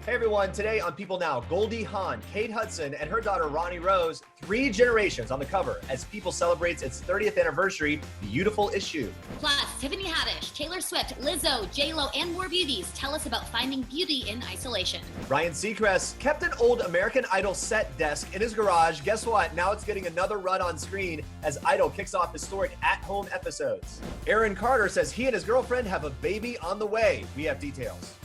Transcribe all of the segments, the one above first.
Hey everyone, today on People Now, Goldie Hawn, Kate Hudson, and her daughter Ronnie Rose, 3 generations on the cover as People celebrates its 30th anniversary, Beautiful Issue. Plus, Tiffany Haddish, Taylor Swift, Lizzo, J-Lo, and more beauties tell us about finding beauty in isolation. Ryan Seacrest kept an old American Idol set desk in his garage. Guess what? Now it's getting another run on screen as Idol kicks off historic at-home episodes. Aaron Carter says he and his girlfriend have a baby on the way. We have details.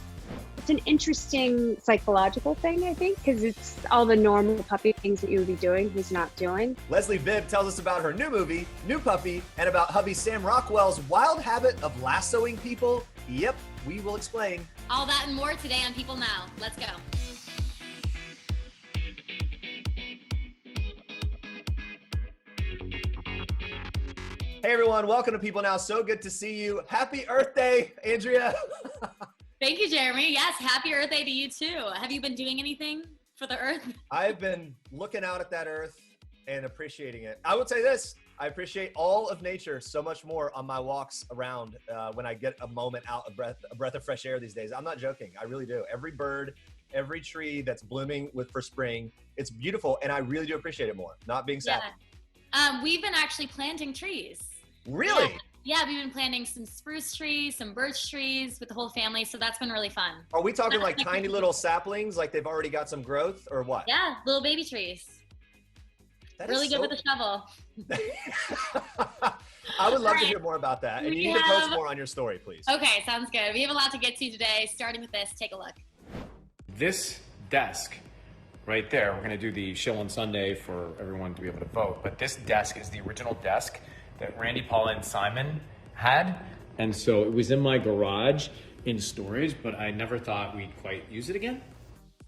It's an interesting psychological thing, I think, because it's all the normal puppy things that you would be doing he's not doing. Leslie Bibb tells us about her new movie, New Puppy, and about hubby Sam Rockwell's wild habit of lassoing people. Yep, we will explain. All that and more today on People Now. Let's go. Hey everyone, welcome to People Now. So good to see you. Happy Earth Day, Andrea. Thank you, Jeremy. Yes, happy Earth Day to you too. Have you been doing anything for the Earth? I've been looking out at that Earth and appreciating it. I would say this, I appreciate all of nature so much more on my walks around when I get a moment out, a breath of fresh air these days. I'm not joking, I really do. Every bird, every tree that's blooming for spring, it's beautiful and I really do appreciate it more, not being sad. Yeah. We've been actually planting trees. Really? Yeah, we've been planting some spruce trees, some birch trees with the whole family, so that's been really fun. Are we talking like tiny little saplings, like they've already got some growth, or what? Yeah, little baby trees. Really good with a shovel. I would love to hear more about that, and you need to post more on your story, please. Okay, sounds good. We have a lot to get to today, starting with this. Take a look. This desk right there, we're going to do the show on Sunday for everyone to be able to vote, but this desk is the original desk that Randy, Paula, and Simon had. And so it was in my garage in storage, but I never thought we'd quite use it again.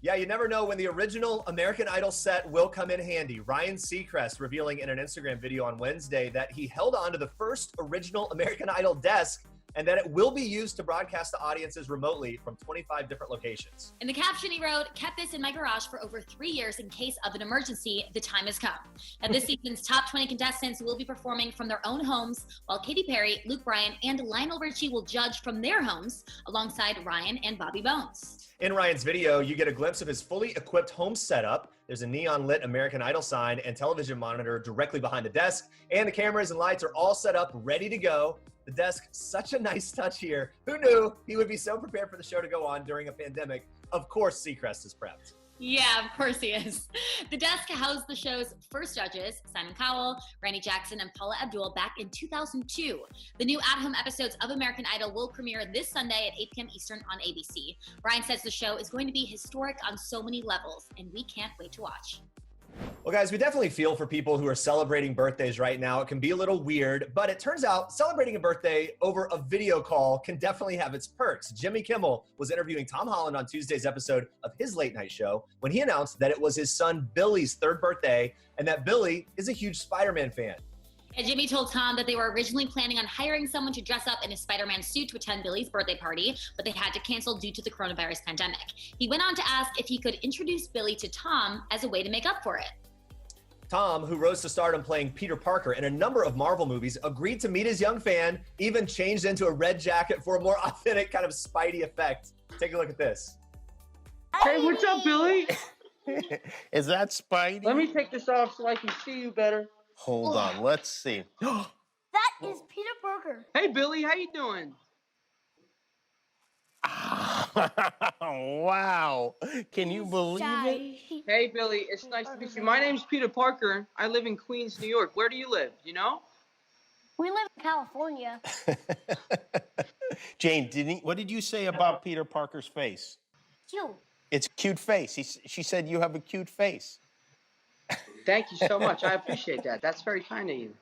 Yeah, you never know when the original American Idol set will come in handy. Ryan Seacrest revealing in an Instagram video on Wednesday that he held on to the first original American Idol desk and that it will be used to broadcast to audiences remotely from 25 different locations. In the caption he wrote, "Kept this in my garage for over 3 years in case of an emergency. The time has come." And this season's top 20 contestants will be performing from their own homes, while Katy Perry, Luke Bryan, and Lionel Richie will judge from their homes alongside Ryan and Bobby Bones. In Ryan's video, you get a glimpse of his fully equipped home setup. There's a neon lit American Idol sign and television monitor directly behind the desk, and the cameras and lights are all set up, ready to go. The desk, such a nice touch here. Who knew he would be so prepared for the show to go on during a pandemic? Of course, Seacrest is prepped. Yeah, of course he is. The desk housed the show's first judges, Simon Cowell, Randy Jackson, and Paula Abdul, back in 2002. The new at-home episodes of American Idol will premiere this Sunday at 8 p.m. Eastern on ABC. Ryan says the show is going to be historic on so many levels, and we can't wait to watch. Well, guys, we definitely feel for people who are celebrating birthdays right now. It can be a little weird, but it turns out celebrating a birthday over a video call can definitely have its perks. Jimmy Kimmel was interviewing Tom Holland on Tuesday's episode of his late night show when he announced that it was his son Billy's 3rd birthday and that Billy is a huge Spider-Man fan. And Jimmy told Tom that they were originally planning on hiring someone to dress up in a Spider-Man suit to attend Billy's birthday party, but they had to cancel due to the coronavirus pandemic. He went on to ask if he could introduce Billy to Tom as a way to make up for it. Tom, who rose to stardom playing Peter Parker in a number of Marvel movies, agreed to meet his young fan, even changed into a red jacket for a more authentic kind of Spidey effect. Take a look at this. Hey, what's up, Billy? Is that Spidey? Let me take this off so I can see you better. Hold on, let's see. That is Peter Parker. Hey, Billy, how you doing? Wow. Can you believe it? Hey, Billy, it's nice to meet you. My name's Peter Parker. I live in Queens, New York. Where do you live? You know? We live in California. Jane, what did you say about Peter Parker's face? Cute. It's a cute face. She said you have a cute face. Thank you so much. I appreciate that. That's very kind of you.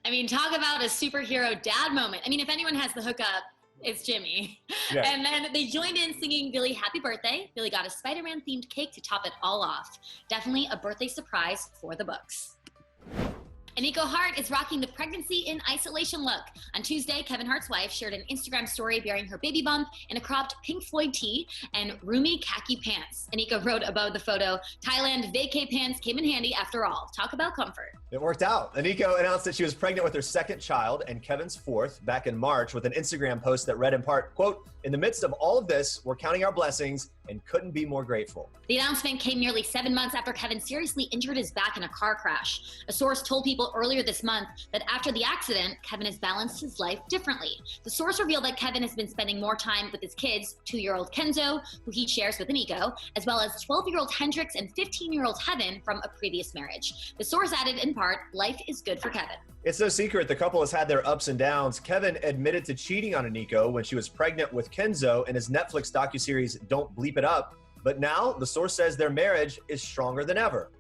I mean, talk about a superhero dad moment. I mean, if anyone has the hookup, it's Jimmy. Yeah. And then they joined in singing Billy happy birthday. Billy got a Spider-Man themed cake to top it all off. Definitely a birthday surprise for the books. And Nico Hart is rocking the pregnancy in isolation look. On Tuesday, Kevin Hart's wife shared an Instagram story bearing her baby bump in a cropped Pink Floyd tee and roomy khaki pants. Anika wrote above the photo, Thailand vacay pants came in handy after all. Talk about comfort. It worked out. Aniko announced that she was pregnant with her second child and Kevin's fourth back in March with an Instagram post that read in part, quote, "In the midst of all of this, we're counting our blessings and couldn't be more grateful." The announcement came nearly 7 months after Kevin seriously injured his back in a car crash. A source told People earlier this month that after the accident, Kevin has balanced his life differently. The source revealed that Kevin has been spending more time with his kids, 2-year-old Kenzo, who he shares with Aniko, as well as 12-year-old Hendrix and 15-year-old Heaven from a previous marriage. The source added in part, life is good for Kevin. It's no secret the couple has had their ups and downs. Kevin admitted to cheating on Aniko when she was pregnant with Kenzo in his Netflix docuseries Don't Bleep It Up. But now the source says their marriage is stronger than ever.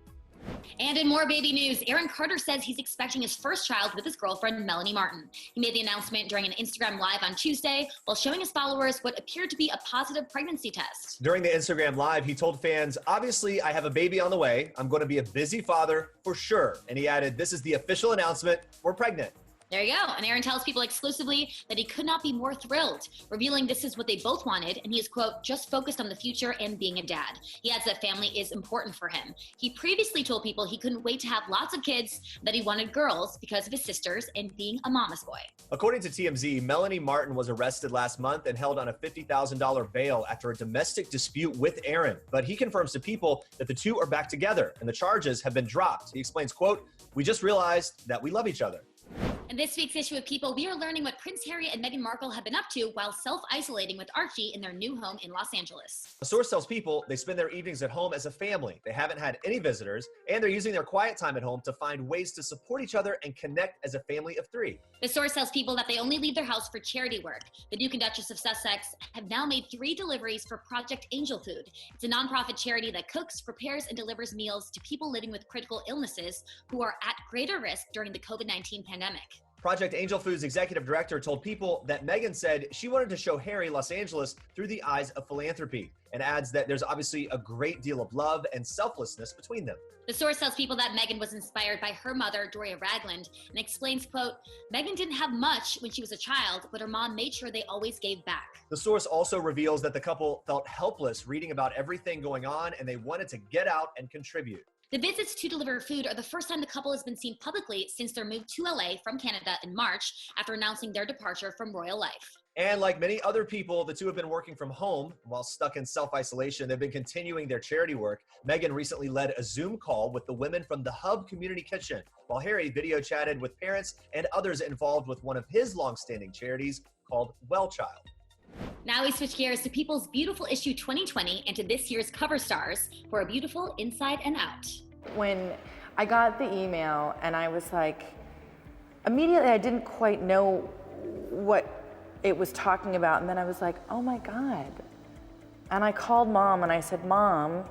And in more baby news, Aaron Carter says he's expecting his first child with his girlfriend, Melanie Martin. He made the announcement during an Instagram Live on Tuesday while showing his followers what appeared to be a positive pregnancy test. During the Instagram Live, he told fans, "Obviously, I have a baby on the way. I'm going to be a busy father for sure." And he added, "This is the official announcement. We're pregnant." There you go. And Aaron tells People exclusively that he could not be more thrilled, revealing this is what they both wanted, and he is, quote, just focused on the future and being a dad. He adds that family is important for him. He previously told People he couldn't wait to have lots of kids, that he wanted girls because of his sisters and being a mama's boy. According to TMZ, Melanie Martin was arrested last month and held on a $50,000 bail after a domestic dispute with Aaron. But he confirms to People that the two are back together and the charges have been dropped. He explains, quote, "We just realized that we love each other." In this week's issue of People, we are learning what Prince Harry and Meghan Markle have been up to while self-isolating with Archie in their new home in Los Angeles. A source tells People they spend their evenings at home as a family. They haven't had any visitors, and they're using their quiet time at home to find ways to support each other and connect as a family of three. The source tells People that they only leave their house for charity work. The Duke and Duchess of Sussex have now made 3 deliveries for Project Angel Food. It's a nonprofit charity that cooks, prepares, and delivers meals to people living with critical illnesses who are at greater risk during the COVID-19 pandemic. Project Angel Food's executive director told People that Meghan said she wanted to show Harry Los Angeles through the eyes of philanthropy, and adds that there's obviously a great deal of love and selflessness between them. The source tells People that Meghan was inspired by her mother, Doria Ragland, and explains, quote, Meghan didn't have much when she was a child, but her mom made sure they always gave back. The source also reveals that the couple felt helpless reading about everything going on, and they wanted to get out and contribute. The visits to deliver food are the first time the couple has been seen publicly since their move to LA from Canada in March after announcing their departure from royal life. And like many other people, the two have been working from home while stuck in self-isolation. They've been continuing their charity work. Meghan recently led a Zoom call with the women from the Hub Community Kitchen, while Harry video chatted with parents and others involved with one of his longstanding charities called Well Child. Now we switch gears to People's Beautiful Issue 2020 and to this year's cover stars who are beautiful inside and out. When I got the email and I was like, immediately I didn't quite know what it was talking about, and then I was like, oh my God. And I called Mom and I said, Mom,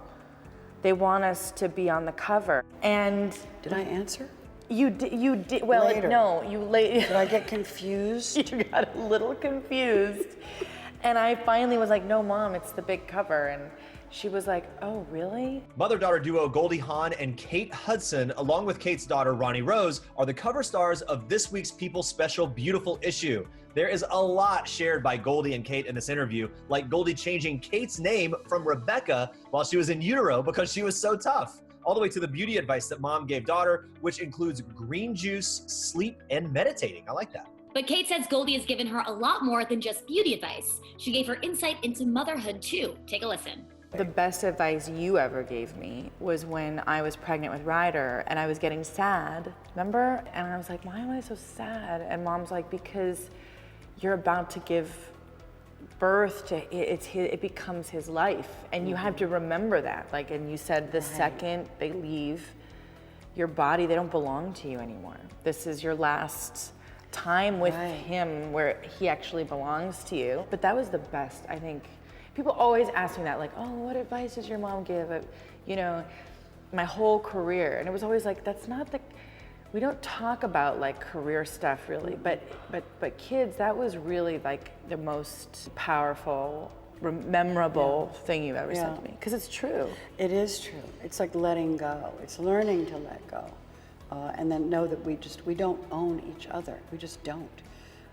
they want us to be on the cover. And did I answer? You did, well, Later. no, you late. Did I get confused? You got a little confused. And I finally was like, no, Mom, it's the big cover. And she was like, oh, really? Mother-daughter duo Goldie Hawn and Kate Hudson, along with Kate's daughter Ronnie Rose, are the cover stars of this week's People Special Beautiful Issue. There is a lot shared by Goldie and Kate in this interview, like Goldie changing Kate's name from Rebecca while she was in utero because she was so tough, all the way to the beauty advice that Mom gave daughter, which includes green juice, sleep, and meditating. I like that. But Kate says Goldie has given her a lot more than just beauty advice. She gave her insight into motherhood too. Take a listen. The best advice you ever gave me was when I was pregnant with Ryder and I was getting sad, remember? And I was like, why am I so sad? And Mom's like, because you're about to give birth to it becomes his life, and you have to remember that. Like, and you said the second they leave your body, they don't belong to you anymore. This is your last time with him where he actually belongs to you. But that was the best, I think. People always ask me that, like, oh, what advice does your mom give? You know, my whole career, and it was always like, that's not the. We don't talk about like career stuff really, but kids, that was really like the most powerful, memorable thing you've ever said to me, because it's true. It is true. It's like letting go. It's learning to let go and then know that we don't own each other. We just don't.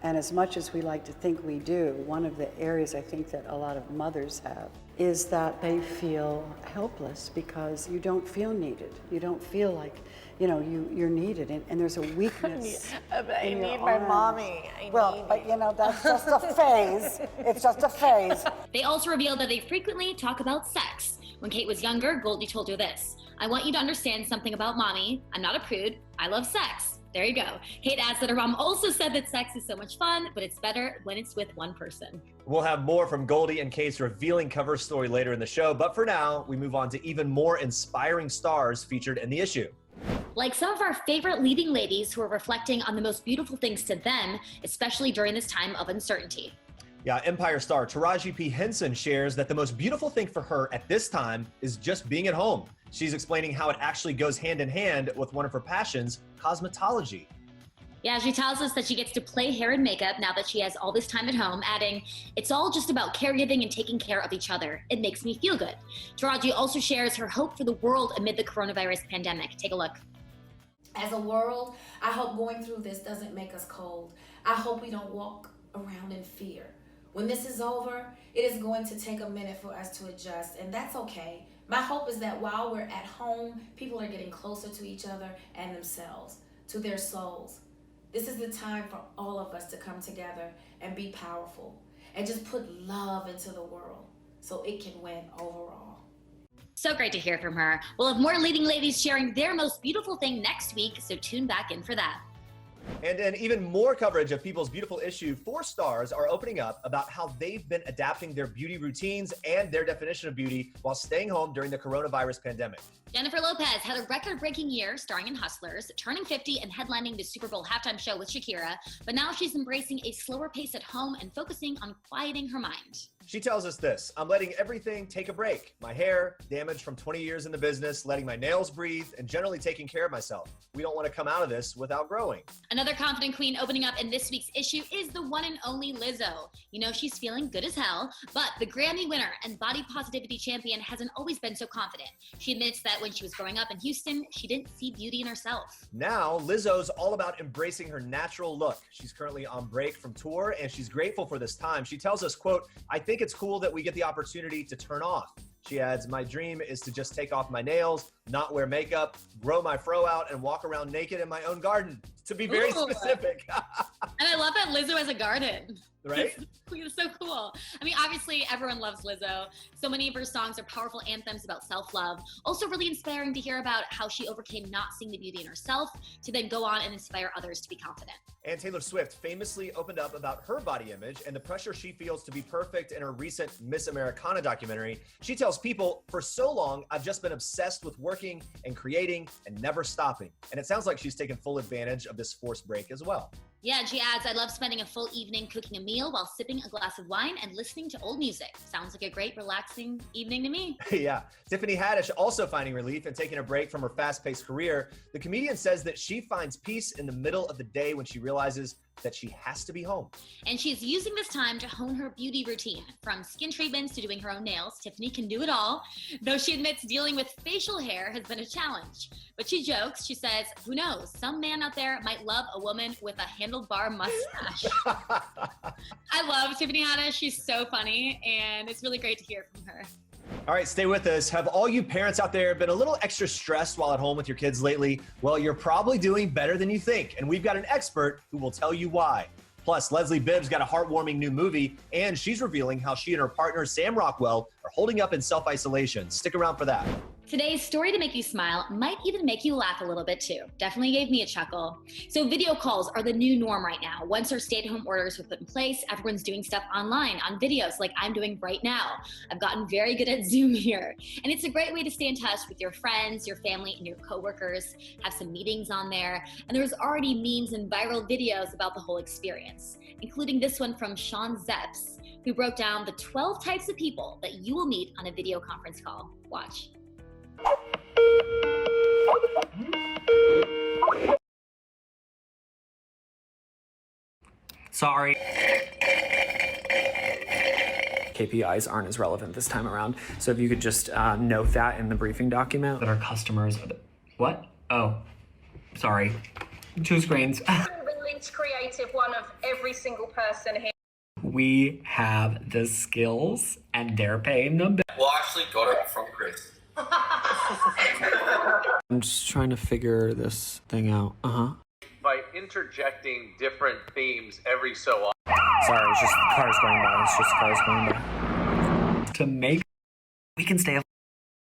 And as much as we like to think we do, one of the areas I think that a lot of mothers have is that they feel helpless because you don't feel needed. You don't feel like, you're needed, and there's a weakness. I need my mommy. But that's just a phase. It's just a phase. They also revealed that they frequently talk about sex. When Kate was younger, Goldie told her this: "I want you to understand something about mommy. I'm not a prude. I love sex." There you go. Kate adds that her mom also said that sex is so much fun, but it's better when it's with one person. We'll have more from Goldie and Kate's revealing cover story later in the show, but for now, we move on to even more inspiring stars featured in the issue. Like some of our favorite leading ladies who are reflecting on the most beautiful things to them, especially during this time of uncertainty. Yeah, Empire star Taraji P. Henson shares that the most beautiful thing for her at this time is just being at home. She's explaining how it actually goes hand in hand with one of her passions, cosmetology. Yeah, she tells us that she gets to play hair and makeup now that she has all this time at home, adding, "It's all just about caregiving and taking care of each other. It makes me feel good." Taraji also shares her hope for the world amid the coronavirus pandemic. Take a look. As a world, I hope going through this doesn't make us cold. I hope we don't walk around in fear. When this is over, it is going to take a minute for us to adjust, and that's okay. My hope is that while we're at home, people are getting closer to each other and themselves, to their souls. This is the time for all of us to come together and be powerful and just put love into the world so it can win overall. So great to hear from her. We'll have more leading ladies sharing their most beautiful thing next week, so tune back in for that. And in even more coverage of People's Beautiful issue, 4 stars are opening up about how they've been adapting their beauty routines and their definition of beauty while staying home during the coronavirus pandemic. Jennifer Lopez had a record-breaking year starring in Hustlers, turning 50 and headlining the Super Bowl halftime show with Shakira, but now she's embracing a slower pace at home and focusing on quieting her mind. She tells us this: "I'm letting everything take a break. My hair, damaged from 20 years in the business, letting my nails breathe, and generally taking care of myself. We don't want to come out of this without growing." Another confident queen opening up in this week's issue is the one and only Lizzo. You know she's feeling good as hell, but the Grammy winner and body positivity champion hasn't always been so confident. She admits that when she was growing up in Houston, she didn't see beauty in herself. Now, Lizzo's all about embracing her natural look. She's currently on break from tour, and she's grateful for this time. She tells us, quote, "I think it's cool that we get the opportunity to turn off." She adds, "My dream is to just take off my nails, not wear makeup, grow my fro out, and walk around naked in my own garden." To be very specific. And I love that Lizzo has a garden. Right? It's so cool. I mean, obviously, everyone loves Lizzo. So many of her songs are powerful anthems about self-love. Also really inspiring to hear about how she overcame not seeing the beauty in herself to then go on and inspire others to be confident. And Taylor Swift famously opened up about her body image and the pressure she feels to be perfect in her recent Miss Americana documentary. She tells people, "For so long, I've just been obsessed with working and creating and never stopping." And it sounds like she's taken full advantage of this forced break as well. Yeah, and she adds, "I love spending a full evening cooking a meal while sipping a glass of wine and listening to old music. Sounds like a great, relaxing evening to me." Yeah. Tiffany Haddish also finding relief and taking a break from her fast-paced career. The comedian says that she finds peace in the middle of the day when she realizes that she has to be home. And she's using this time to hone her beauty routine. From skin treatments to doing her own nails, Tiffany can do it all, though she admits dealing with facial hair has been a challenge. But she jokes, she says, "Who knows, some man out there might love a woman with a handlebar mustache." I love Tiffany Haddish. She's so funny, and it's really great to hear from her. All right, stay with us. Have all you parents out there been a little extra stressed while at home with your kids lately? Well, you're probably doing better than you think, and we've got an expert who will tell you why. Plus, Leslie Bibb's got a heartwarming new movie, and she's revealing how she and her partner, Sam Rockwell, are holding up in self-isolation. Stick around for that. Today's story to make you smile might even make you laugh a little bit too. Definitely gave me a chuckle. So video calls are the new norm right now. Once our stay-at-home orders were put in place, everyone's doing stuff online on videos like I'm doing right now. I've gotten very good at Zoom here. And it's a great way to stay in touch with your friends, your family, and your coworkers, have some meetings on there. And there's already memes and viral videos about the whole experience, including this one from Sean Zepps, who broke down the 12 types of people that you will meet on a video conference call. Watch. Sorry. KPIs aren't as relevant this time around. So if you could just note that in the briefing document. That our customers are what? Oh, Sorry. 2 screens. The least creative one of every single person here. We have the skills and they're paying them. Well, I actually got it from Chris. I'm just trying to figure this thing out. By interjecting different themes every so often. Sorry, it's just cars going by. It's just cars going by. To make, we can stay up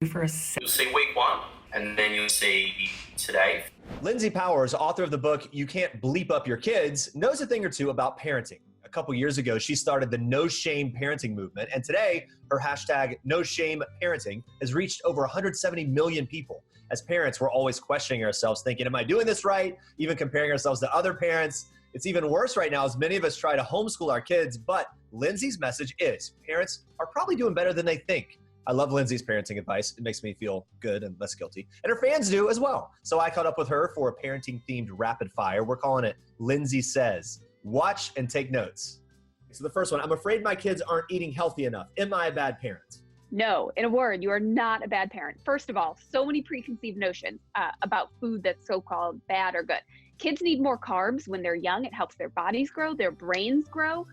for a second. You'll see week 1, and then you'll see today. Lindsay Powers, author of the book You Can't Bleep Up Your Kids, knows a thing or two about parenting. A couple years ago, she started the No Shame Parenting movement, and today, her hashtag No Shame Parenting has reached over 170 million people. As parents, we're always questioning ourselves, thinking, am I doing this right? Even comparing ourselves to other parents. It's even worse right now as many of us try to homeschool our kids, but Lindsay's message is parents are probably doing better than they think. I love Lindsay's parenting advice. It makes me feel good and less guilty. And her fans do as well. So I caught up with her for a parenting-themed rapid fire. We're calling it Lindsay Says. Watch and take notes. So the first one, I'm afraid my kids aren't eating healthy enough. Am I a bad parent? No, in a word, you are not a bad parent. First of all, so many preconceived notions about food that's so-called bad or good. Kids need more carbs when they're young. It helps their bodies grow, their brains grow.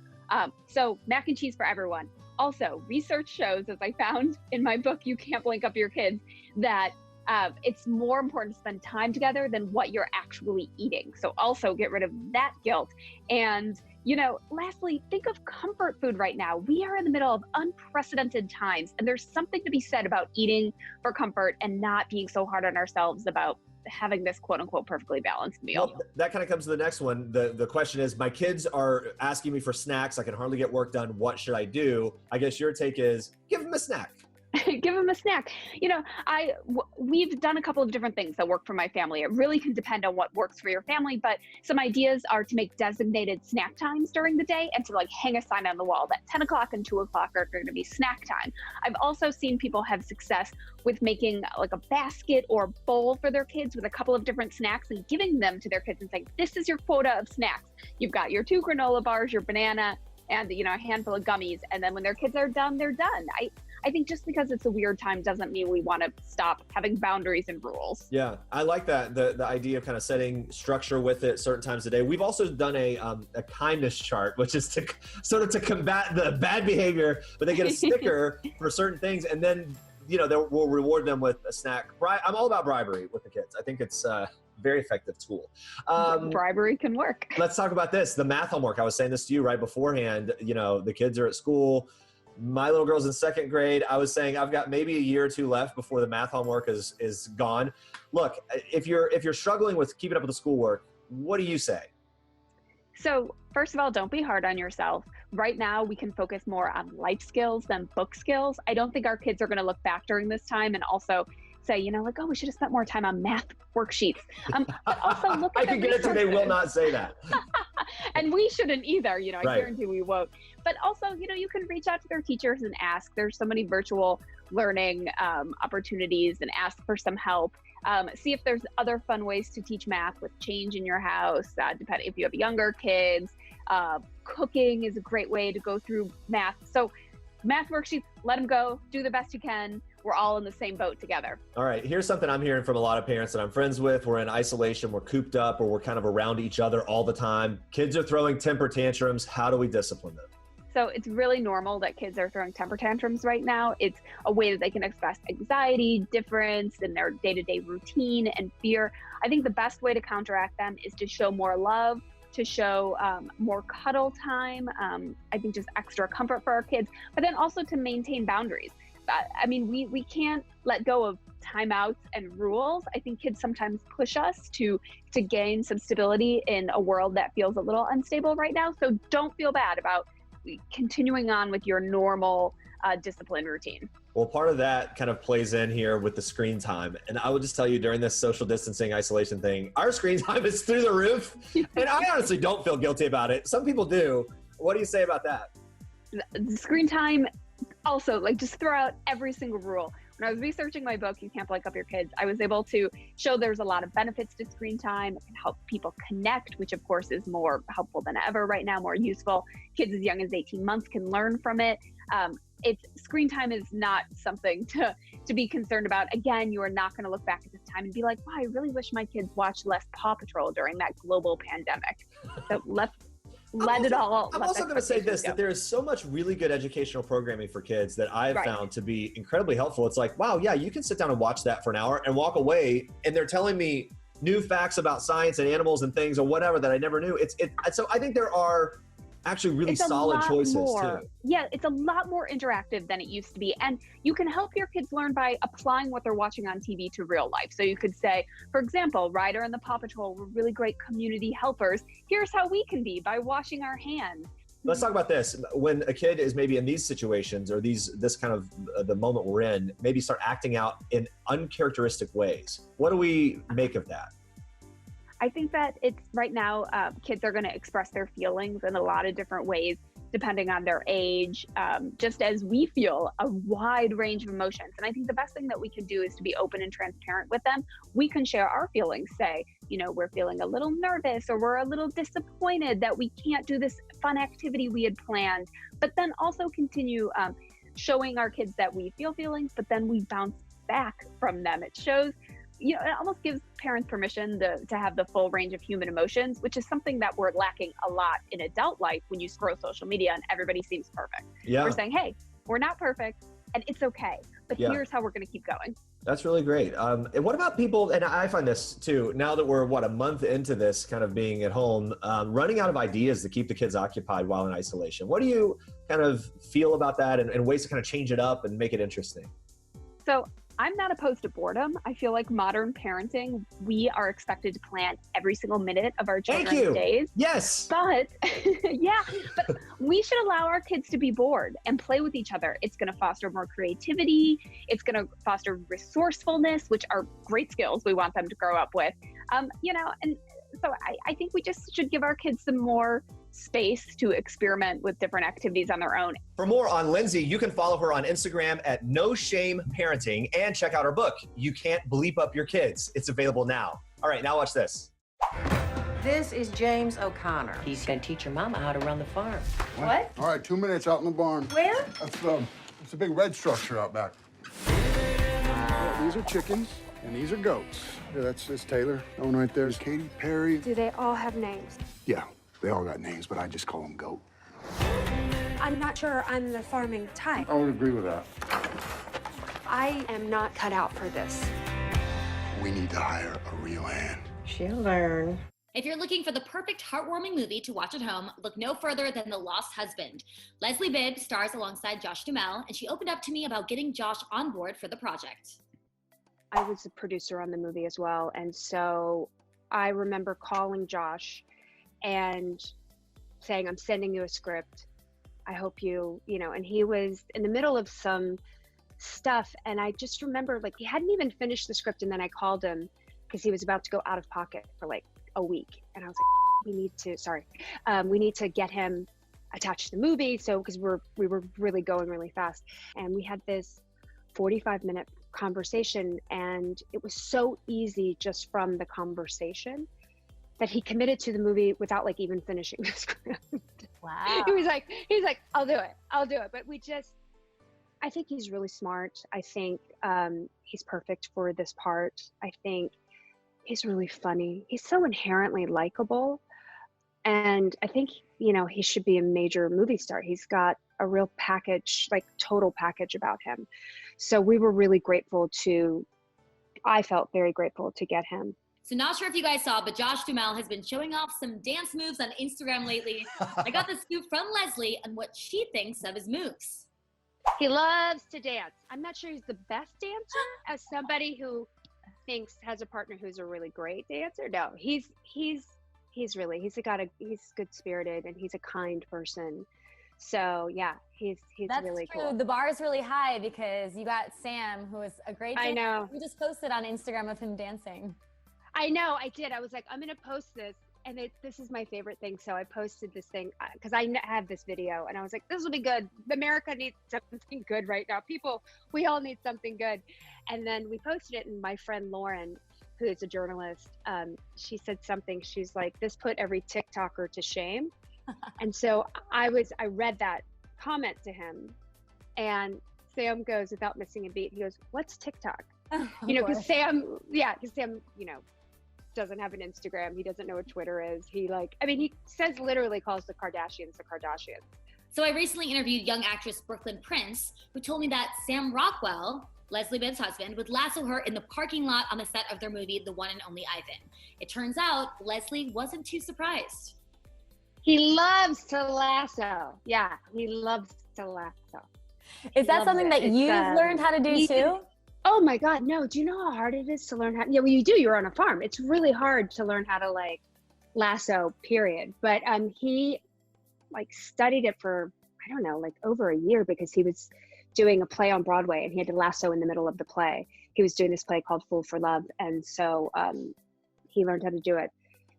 So mac and cheese for everyone. Also, research shows, as I found in my book, You Can't Blink Up Your Kids, that it's more important to spend time together than what you're actually eating. So also get rid of that guilt. And lastly, think of comfort food right now. We are in the middle of unprecedented times, and there's something to be said about eating for comfort and not being so hard on ourselves about having this quote unquote perfectly balanced meal. Well, that kind of comes to the next one. The question is, my kids are asking me for snacks. I can hardly get work done. What should I do? I guess your take is give them a snack. Give them a snack. We've done a couple of different things that work for my family. It really can depend on what works for your family, but some ideas are to make designated snack times during the day and to hang a sign on the wall that 10 o'clock and 2 o'clock are going to be snack time. I've also seen people have success with making a basket or bowl for their kids with a couple of different snacks and giving them to their kids and saying, this is your quota of snacks. You've got your 2 granola bars, your banana, and a handful of gummies. And then when their kids are done, they're done. I think just because it's a weird time doesn't mean we want to stop having boundaries and rules. Yeah, I like that. The idea of kind of setting structure with it certain times a day. We've also done a kindness chart, which is to sort of to combat the bad behavior, but they get a sticker for certain things. And then, we'll reward them with a snack. I'm all about bribery with the kids. I think it's very effective tool. Bribery can work. Let's talk about this. The math homework. I was saying this to you right beforehand. The kids are at school. My little girl's in 2nd grade. I was saying I've got maybe a year or 2 left before the math homework is gone. Look, if you're struggling with keeping up with the schoolwork, what do you say? So first of all, don't be hard on yourself. Right now, we can focus more on life skills than book skills. I don't think our kids are going to look back during this time and also say, oh, we should have spent more time on math worksheets. But also look at I can get it to they will not say that. And we shouldn't either, I Right. guarantee we won't. But also, you can reach out to their teachers and ask. There's so many virtual learning opportunities and ask for some help. See if there's other fun ways to teach math with change in your house, depending if you have younger kids. Cooking is a great way to go through math. So math worksheets, let them go, do the best you can. We're all in the same boat together. All right, here's something I'm hearing from a lot of parents that I'm friends with. We're in isolation, we're cooped up, or we're kind of around each other all the time. Kids are throwing temper tantrums. How do we discipline them? So it's really normal that kids are throwing temper tantrums right now. It's a way that they can express anxiety, difference in their day-to-day routine, and fear. I think the best way to counteract them is to show more love, to show more cuddle time. I think just extra comfort for our kids, but then also to maintain boundaries. We can't let go of timeouts and rules. I think kids sometimes push us to gain some stability in a world that feels a little unstable right now. So don't feel bad about continuing on with your normal discipline routine. Well, part of that kind of plays in here with the screen time. And I will just tell you, during this social distancing isolation thing, our screen time is through the roof. And I honestly don't feel guilty about it. Some people do. What do you say about that? The screen time, also, just throw out every single rule. When I was researching my book, You Can't Blink Up Your Kids, I was able to show there's a lot of benefits to screen time. It can help people connect, which of course is more helpful than ever right now, more useful. Kids as young as 18 months can learn from it. it's screen time is not something to be concerned about. Again, you are not going to look back at this time and be like, wow, I really wish my kids watched less Paw Patrol during that global pandemic. So I'm also going to say this, that there is so much really good educational programming for kids that I've found to be incredibly helpful. It's like, wow, yeah, you can sit down and watch that for an hour and walk away, and they're telling me new facts about science and animals and things or whatever that I never knew. So I think there are actually really solid choices too. Yeah, it's a lot more interactive than it used to be. And you can help your kids learn by applying what they're watching on TV to real life. So you could say, for example, Ryder and the Paw Patrol were really great community helpers. Here's how we can be by washing our hands. Let's talk about this. When a kid is maybe in these situations or this kind of the moment we're in, maybe start acting out in uncharacteristic ways. What do we make of that? I think that it's right now, kids are going to express their feelings in a lot of different ways, depending on their age, just as we feel a wide range of emotions. And I think the best thing that we can do is to be open and transparent with them. We can share our feelings, say, we're feeling a little nervous or we're a little disappointed that we can't do this fun activity we had planned, but then also continue showing our kids that we feel feelings, but then we bounce back from them. It shows, it almost gives parents permission to have the full range of human emotions, which is something that we're lacking a lot in adult life when you scroll social media and everybody seems perfect. Yeah. We're saying, hey, we're not perfect and it's okay, but here's how we're going to keep going. That's really great. And what about people, and I find this too, now that we're, a month into this kind of being at home, running out of ideas to keep the kids occupied while in isolation. What do you kind of feel about that and ways to kind of change it up and make it interesting? So I'm not opposed to boredom. I feel like modern parenting, we are expected to plan every single minute of our children's days. Yes. But but we should allow our kids to be bored and play with each other. It's going to foster more creativity. It's going to foster resourcefulness, which are great skills we want them to grow up with. And so I think we just should give our kids some more space to experiment with different activities on their own. For more on Lindsay, you can follow her on Instagram at No Shame Parenting and check out her book, You Can't Bleep Up Your Kids. It's available now. All right, now watch this. This is James O'Connor. He's gonna teach your mama how to run the farm. What? All right, 2 minutes out in the barn. Where? It's a big red structure out back. These are chickens, and these are goats. Yeah, that's Taylor. That one right there is Katy Perry. Do they all have names? Yeah, they all got names, but I just call them Goat. I'm not sure I'm the farming type. I would agree with that. I am not cut out for this. We need to hire a real hand. She'll learn. If you're looking for the perfect heartwarming movie to watch at home, look no further than The Lost Husband. Leslie Bibb stars alongside Josh Duhamel, and she opened up to me about getting Josh on board for the project. I was a producer on the movie as well, and so I remember calling Josh and saying, I'm sending you a script. I hope you, and he was in the middle of some stuff, and I just remember, he hadn't even finished the script, and then I called him because he was about to go out of pocket for a week, and I was like, we need to get him attached to the movie, so because we were really going really fast, and we had this 45-minute conversation, and it was so easy just from the conversation that he committed to the movie without even finishing the script. Wow. He was like, I'll do it. But I think he's really smart. I think he's perfect for this part. I think he's really funny. He's so inherently likable. And I think, he should be a major movie star. He's got a real package, total package about him. So we were really I felt very grateful to get him. So not sure if you guys saw, but Josh Duhamel has been showing off some dance moves on Instagram lately. I got the scoop from Leslie on what she thinks of his moves. He loves to dance. I'm not sure he's the best dancer. As somebody who has a partner who's a really great dancer, no, he's good spirited and he's a kind person. So yeah, he's That's really true. cool. The bar is really high because you got Sam, who is a great dancer. I know. We just posted on Instagram of him dancing. I know, I did. I was like, I'm going to post this. And this is my favorite thing. So I posted this thing because I have this video and I was like, this will be good. America needs something good right now. We all need something good. And then we posted it, and my friend Lauren, who is a journalist, she said something. She's like, this put every TikToker to shame. And so I read that comment to him, And Sam goes, without missing a beat, he goes, "What's TikTok?" Of Because course. Sam, doesn't have an Instagram. He doesn't know what Twitter is. He literally calls the Kardashians the Kardashians. So I recently interviewed young actress Brooklyn Prince, who told me that Sam Rockwell, Leslie Bibb's husband, would lasso her in the parking lot on the set of their movie, The One and Only Ivan. It turns out Leslie wasn't too surprised. He loves to lasso. Yeah, he loves to lasso. Is that something that you've learned how to do too? Oh my God, no. Do you know how hard it is to learn how? Yeah, well, you do. You're on a farm. It's really hard to learn how to lasso, period. But he studied it for, I don't know, over a year, because he was doing a play on Broadway and he had to lasso in the middle of the play. He was doing this play called Fool for Love. And so he learned how to do it.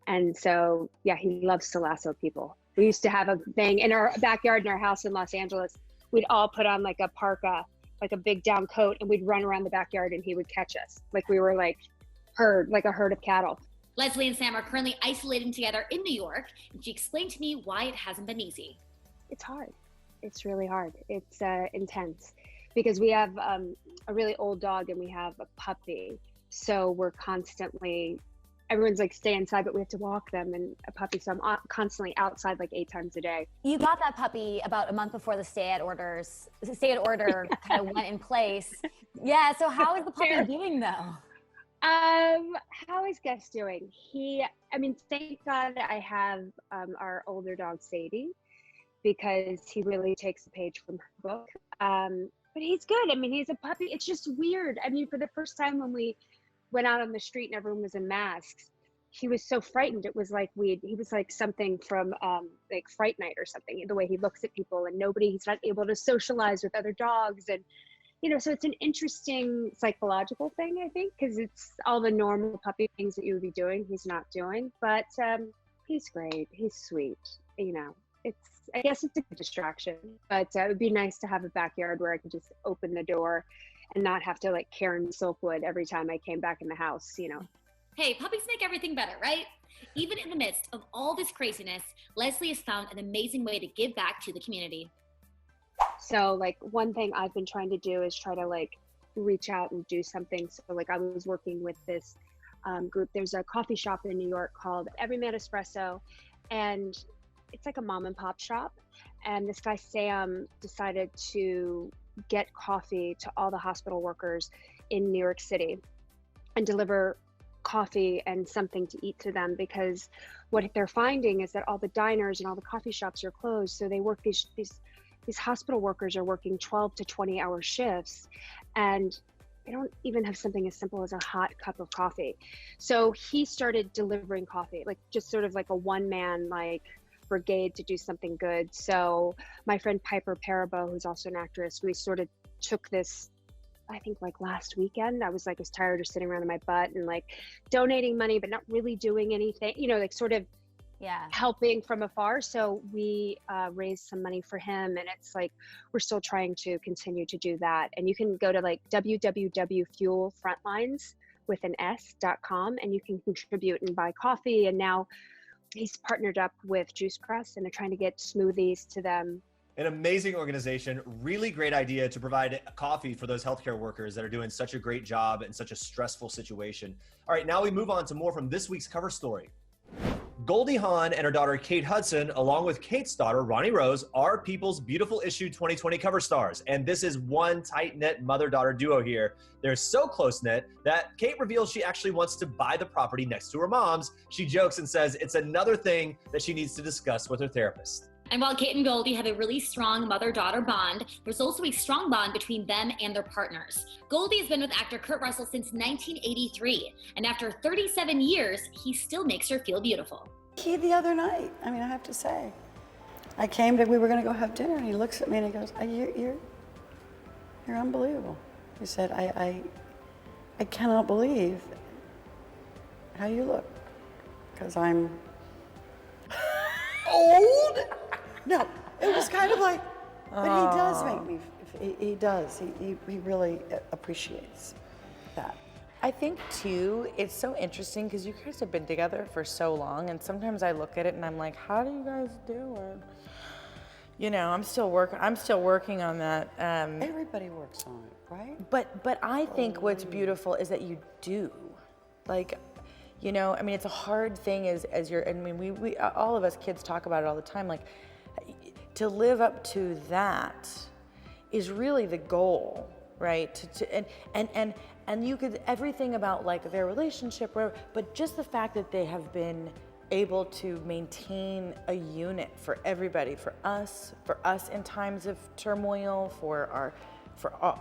And so, yeah, he loves to lasso people. We used to have a thing in our backyard in our house in Los Angeles. We'd all put on a parka, a big down coat, and we'd run around the backyard and he would catch us. We were a herd of cattle. Leslie and Sam are currently isolating together in New York, and she explained to me why it hasn't been easy. It's hard. It's really hard. It's intense because we have a really old dog and we have a puppy. So we're constantly, everyone's stay inside, but we have to walk them and a puppy. So I'm constantly outside 8 times a day. You got that puppy about a month before the stay-at order kind of went in place. Yeah, so how is the puppy doing though? How is Gus doing? Thank God I have our older dog Sadie, because he really takes the page from her book. But he's good. He's a puppy. It's just weird. For the first time when we went out on the street and everyone was in masks, he was so frightened. It was he was something from Fright Night or something, the way he looks at people, and he's not able to socialize with other dogs. And so it's an interesting psychological thing, I think, because it's all the normal puppy things that you would be doing, he's not doing. But he's great. He's sweet. I guess it's a good distraction, but it would be nice to have a backyard where I could just open the door and not have to Karen Silkwood every time I came back in the house, Hey, puppies make everything better, right? Even in the midst of all this craziness, Leslie has found an amazing way to give back to the community. So one thing I've been trying to do is try to reach out and do something. So I was working with this group. There's a coffee shop in New York called Everyman Espresso, and it's a mom and pop shop. And this guy Sam decided to get coffee to all the hospital workers in New York City and deliver coffee and something to eat to them, because what they're finding is that all the diners and all the coffee shops are closed. So they work these hospital workers are working 12 to 20 hour shifts, and they don't even have something as simple as a hot cup of coffee. So he started delivering coffee, just sort of a one-man brigade to do something good. So my friend Piper Parabo, who's also an actress, we sort of took this, I think last weekend. I was tired of sitting around in my butt and donating money, but not really doing anything, sort of helping from afar. So we raised some money for him, and it's we're still trying to continue to do that. And you can go to www.fuelfrontlines.com and you can contribute and buy coffee. And now he's partnered up with Juice Press, and they're trying to get smoothies to them. An amazing organization, really great idea to provide coffee for those healthcare workers that are doing such a great job in such a stressful situation. All right, now we move on to more from this week's cover story. Goldie Hawn and her daughter Kate Hudson, along with Kate's daughter Ronnie Rose, are People's Beautiful Issue 2020 cover stars. And this is one tight-knit mother-daughter duo here. They're so close-knit that Kate reveals she actually wants to buy the property next to her mom's. She jokes and says it's another thing that she needs to discuss with her therapist. And while Kate and Goldie have a really strong mother-daughter bond, there's also a strong bond between them and their partners. Goldie has been with actor Kurt Russell since 1983, and after 37 years, he still makes her feel beautiful. The other night, I have to say, we were gonna go have dinner, and he looks at me and he goes, you're unbelievable. He said, I cannot believe how you look, because I'm old. No, it was kind of but he does make me, he does. He really appreciates that. I think too, it's so interesting because you guys have been together for so long, and sometimes I look at it and I'm like, how do you guys do it? You know, I'm still working on that. Everybody works on it, right? But I think what's beautiful is that you do. Like, you know, I mean, it's a hard thing as you're, I mean, we all of us kids talk about it all the time. Like, to live up to that is really the goal, right? And you could, everything about like their relationship, but just the fact that they have been able to maintain a unit for everybody, for us in times of turmoil, for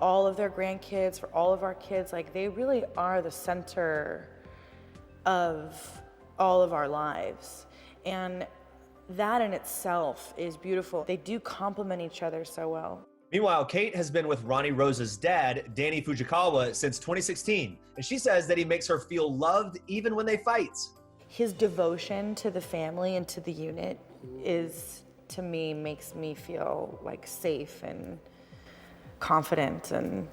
all of their grandkids, for all of our kids, like they really are the center of all of our lives. And that in itself is beautiful. They do complement each other so well. Meanwhile, Kate has been with Ronnie Rose's dad, Danny Fujikawa, since 2016. And she says that he makes her feel loved even when they fight. His devotion to the family and to the unit is, to me, makes me feel like safe and confident and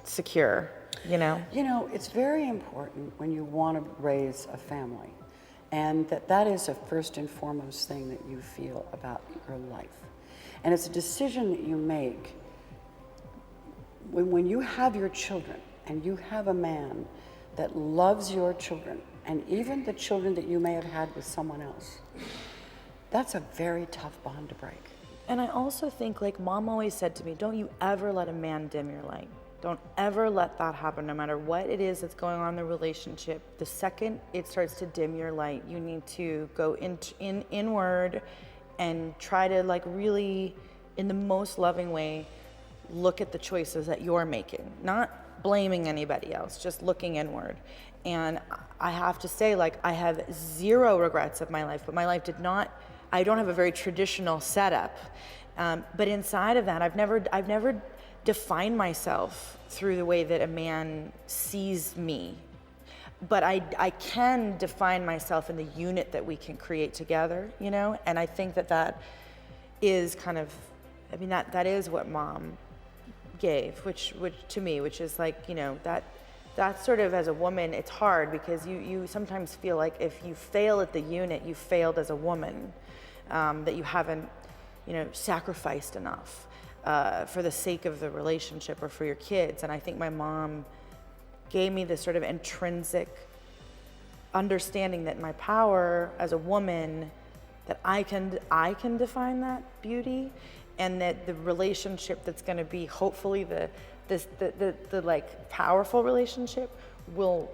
secure, you know? You know, it's very important when you want to raise a family, and that is a first and foremost thing that you feel about your life. And it's a decision that you make when you have your children and you have a man that loves your children, and even the children that you may have had with someone else. That's a very tough bond to break. And I also think, like Mom always said to me, don't you ever let a man dim your light. Don't ever let that happen, no matter what it is that's going on in the relationship. The second it starts to dim your light, you need to go inward and try to like really, in the most loving way, look at the choices that you're making. Not blaming anybody else, just looking inward. And I have to say, like, I have zero regrets of my life, but my life I don't have a very traditional setup. But inside of that, I've never defined myself through the way that a man sees me. But I can define myself in the unit that we can create together, you know? And I think that is kind of, I mean, that is what Mom gave, which to me, which is like, you know, that's sort of, as a woman, it's hard because you sometimes feel like if you fail at the unit, you failed as a woman, that you haven't, you know, sacrificed enough for the sake of the relationship or for your kids. And I think my mom gave me this sort of intrinsic understanding that my power as a woman, that I can define that beauty, and that the relationship that's going to be hopefully the like powerful relationship will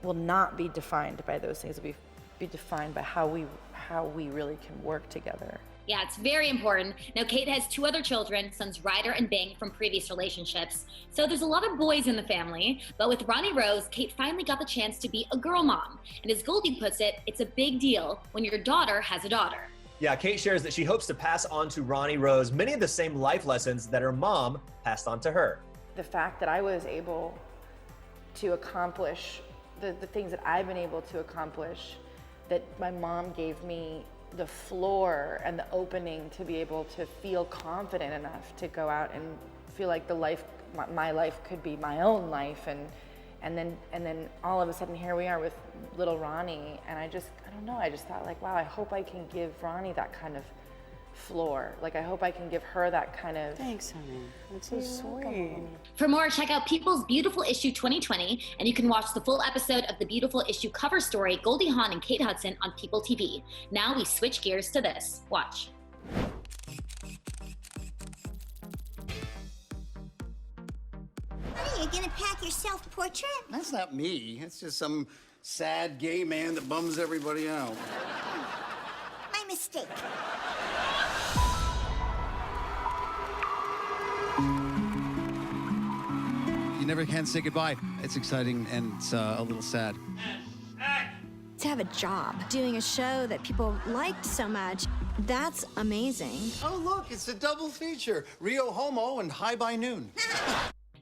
not be defined by those things. It'll be defined by how we really can work together. Yeah, it's very important. Now, Kate has 2 other children, sons Ryder and Bing, from previous relationships. So there's a lot of boys in the family, but with Ronnie Rose, Kate finally got the chance to be a girl mom. And as Goldie puts it, it's a big deal when your daughter has a daughter. Yeah, Kate shares that she hopes to pass on to Ronnie Rose many of the same life lessons that her mom passed on to her. The fact that I was able to accomplish the things that I've been able to accomplish, that my mom gave me the floor and the opening to be able to feel confident enough to go out and feel like my life could be my own life, and then all of a sudden here we are with little Ronnie, and I don't know, I just thought like, wow, I hope I can give Ronnie that kind of floor. Like, I hope I can give her that kind of... Thanks, honey. That's so sweet. For more, check out People's Beautiful Issue 2020, and you can watch the full episode of the Beautiful Issue cover story, Goldie Hawn and Kate Hudson, on PeopleTV. Now we switch gears to this. Watch. Are you gonna pack your self-portrait? That's not me. It's just some sad gay man that bums everybody out. My mistake. You never can say goodbye. It's exciting and it's a little sad. To have a job, doing a show that people liked so much, that's amazing. Oh, look, it's a double feature. Rio Homo and High by Noon.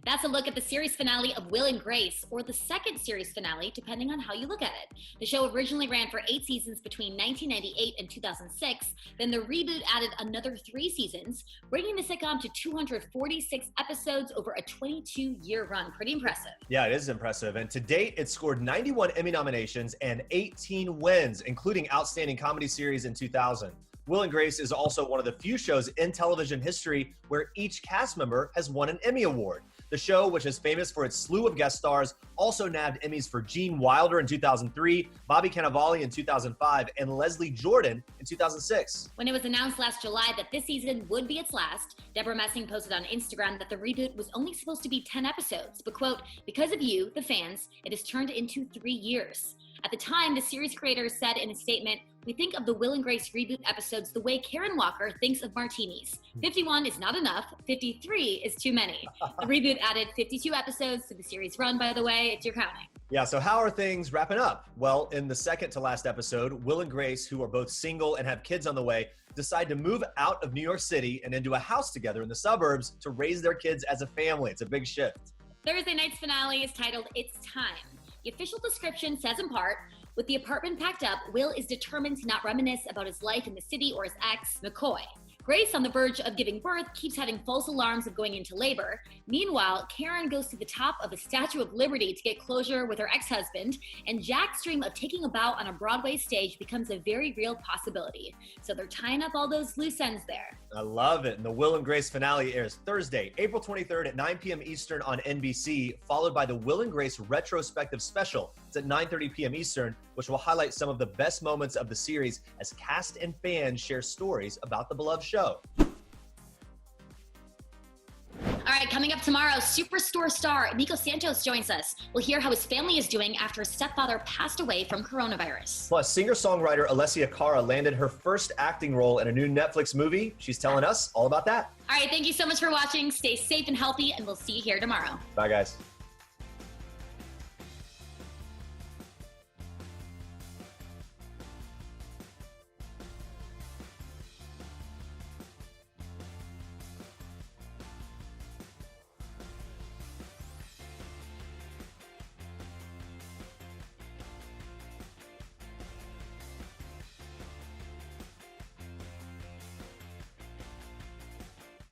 That's a look at the series finale of Will and Grace, or the second series finale, depending on how you look at it. The show originally ran for 8 seasons between 1998 and 2006. Then the reboot added another 3 seasons, bringing the sitcom to 246 episodes over a 22-year run. Pretty impressive. Yeah, it is impressive. And to date, it scored 91 Emmy nominations and 18 wins, including Outstanding Comedy Series in 2000. Will and Grace is also one of the few shows in television history where each cast member has won an Emmy Award. The show, which is famous for its slew of guest stars, also nabbed Emmys for Gene Wilder in 2003, Bobby Cannavale in 2005, and Leslie Jordan in 2006. When it was announced last July that this season would be its last, Deborah Messing posted on Instagram that the reboot was only supposed to be 10 episodes, but quote, because of you, the fans, it has turned into 3 years. At the time, the series creators said in a statement, we think of the Will and Grace reboot episodes the way Karen Walker thinks of martinis. 51 is not enough, 53 is too many. The reboot added 52 episodes to the series run, by the way, if you're counting. Yeah, so how are things wrapping up? Well, in the second to last episode, Will and Grace, who are both single and have kids on the way, decide to move out of New York City and into a house together in the suburbs to raise their kids as a family. It's a big shift. Thursday night's finale is titled It's Time. The official description says in part, with the apartment packed up, Will is determined to not reminisce about his life in the city or his ex, McCoy. Grace, on the verge of giving birth, keeps having false alarms of going into labor. Meanwhile, Karen goes to the top of the Statue of Liberty to get closure with her ex-husband, and Jack's dream of taking a bow on a Broadway stage becomes a very real possibility. So they're tying up all those loose ends there. I love it. And the Will and Grace finale airs Thursday, April 23rd at 9 p.m. Eastern on NBC, followed by the Will and Grace retrospective special. It's at 9:30 p.m. Eastern, which will highlight some of the best moments of the series as cast and fans share stories about the beloved show. All right, coming up tomorrow, Superstore star Nico Santos joins us. We'll hear how his family is doing after his stepfather passed away from coronavirus. Plus, singer-songwriter Alessia Cara landed her first acting role in a new Netflix movie. She's telling us all about that. All right, thank you so much for watching. Stay safe and healthy, and we'll see you here tomorrow. Bye, guys.